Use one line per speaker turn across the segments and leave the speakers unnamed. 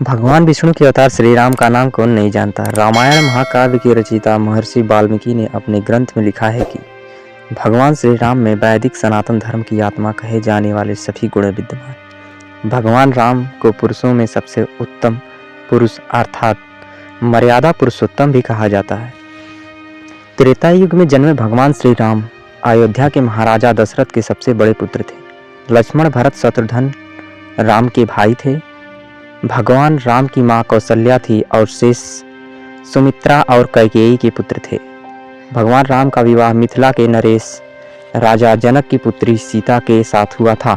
भगवान विष्णु के अवतार श्री राम का नाम कौन नहीं जानता। रामायण महाकाव्य के रचयिता महर्षि वाल्मीकि ने अपने ग्रंथ में लिखा है कि भगवान श्री राम में वैदिक सनातन धर्म की आत्मा कहे जाने वाले सभी गुण विद्यमान। भगवान राम को पुरुषों में सबसे उत्तम पुरुष अर्थात मर्यादा पुरुषोत्तम भी कहा जाता है। त्रेता युग में जन्मे भगवान श्री राम अयोध्या के महाराजा दशरथ के सबसे बड़े पुत्र थे। लक्ष्मण, भरत, शत्रुघ्न राम के भाई थे। भगवान राम की मां कौशल्या थी और शेष सुमित्रा और कैकेयी के पुत्र थे। भगवान राम का विवाह मिथिला के नरेश राजा जनक की पुत्री सीता के साथ हुआ था।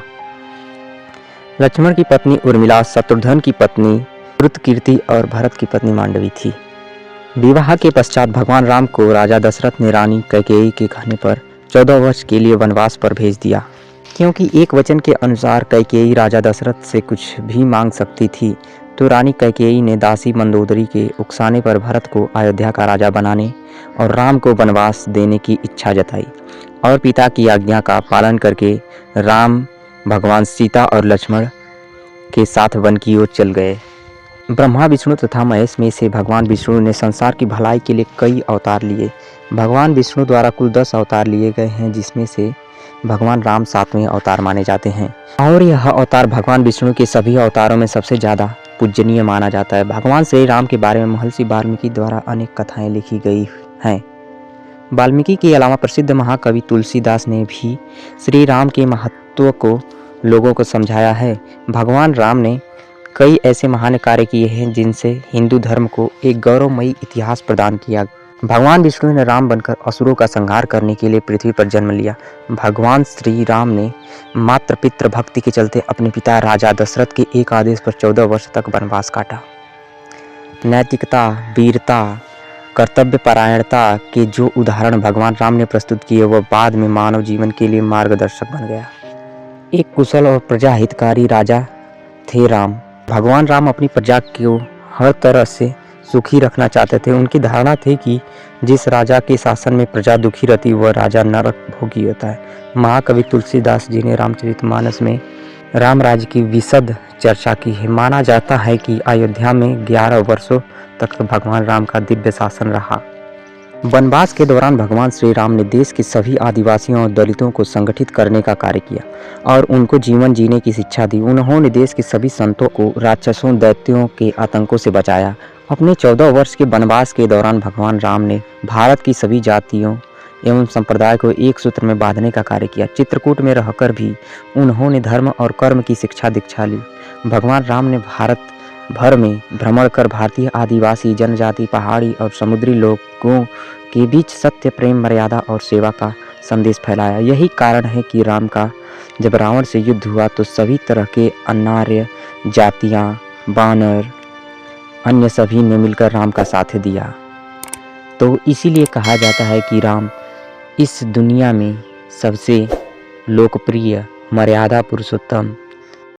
लक्ष्मण की पत्नी उर्मिला, शत्रुघ्न की पत्नी कृतकीर्ति और भरत की पत्नी मांडवी थी। विवाह के पश्चात भगवान राम को राजा दशरथ ने रानी कैकेयी के कहने पर 14 वर्ष के लिए वनवास पर भेज दिया। क्योंकि एक वचन के अनुसार कैकेयी राजा दशरथ से कुछ भी मांग सकती थी, तो रानी कैकेयी ने दासी मंदोदरी के उकसाने पर भरत को अयोध्या का राजा बनाने और राम को वनवास देने की इच्छा जताई और पिता की आज्ञा का पालन करके राम भगवान सीता और लक्ष्मण के साथ वन की ओर चल गए। ब्रह्मा, विष्णु तथा महेश में से भगवान विष्णु ने संसार की भलाई के लिए कई अवतार लिए। भगवान विष्णु द्वारा कुल 10 अवतार लिए गए हैं, जिसमें से भगवान राम 7वें अवतार माने जाते हैं और यह अवतार भगवान विष्णु के सभी अवतारों में सबसे ज़्यादा पूजनीय माना जाता है। भगवान श्री राम के बारे में महर्षि वाल्मीकि द्वारा अनेक कथाएं लिखी गई हैं। वाल्मीकि के अलावा प्रसिद्ध महाकवि तुलसीदास ने भी श्री राम के महत्व को लोगों को समझाया है। भगवान राम ने कई ऐसे महान कार्य किए हैं जिनसे हिंदू धर्म को एक गौरवमयी इतिहास प्रदान किया। भगवान विष्णु ने राम बनकर असुरों का संहार करने के लिए पृथ्वी पर जन्म लिया। भगवान श्री राम ने मात्र पितृ भक्ति के चलते अपने पिता राजा दशरथ के एक आदेश पर 14 वर्ष तक वनवास काटा। नैतिकता, वीरता, कर्तव्य परायणता के जो उदाहरण भगवान राम ने प्रस्तुत किए, वह बाद में मानव जीवन के लिए मार्गदर्शक बन गया। एक कुशल और प्रजा हितकारी राजा थे राम। भगवान राम अपनी प्रजा को हर तरह से सुखी रखना चाहते थे। उनकी धारणा थी कि जिस राजा के शासन में प्रजा दुखी रहती, वह राजा नरक भोगी होता है। महाकवि तुलसीदास जी ने रामचरितमानस में राम राज्य की विशद चर्चा की है। माना जाता है कि अयोध्या में 11 वर्षों तक भगवान राम का दिव्य शासन रहा। वनवास के दौरान भगवान श्री राम ने देश के सभी आदिवासियों और दलितों को संगठित करने का कार्य किया और उनको जीवन जीने की शिक्षा दी। उन्होंने देश के सभी संतों को राक्षसों, दैत्यों के आतंकों से बचाया। अपने 14 वर्ष के वनवास के दौरान भगवान राम ने भारत की सभी जातियों एवं संप्रदाय को एक सूत्र में बांधने का कार्य किया। चित्रकूट में रहकर भी उन्होंने धर्म और कर्म की शिक्षा दीक्षा ली। भगवान राम ने भारत भर में भ्रमण कर भारतीय आदिवासी जनजाति, पहाड़ी और समुद्री लोगों के बीच सत्य, प्रेम, मर्यादा और सेवा का संदेश फैलाया। यही कारण है कि राम का जब रावण से युद्ध हुआ तो सभी तरह के अनार्य जातियां, बानर, अन्य सभी ने मिलकर राम का साथ दिया। तो इसीलिए कहा जाता है कि राम इस दुनिया में सबसे लोकप्रिय, मर्यादा पुरुषोत्तम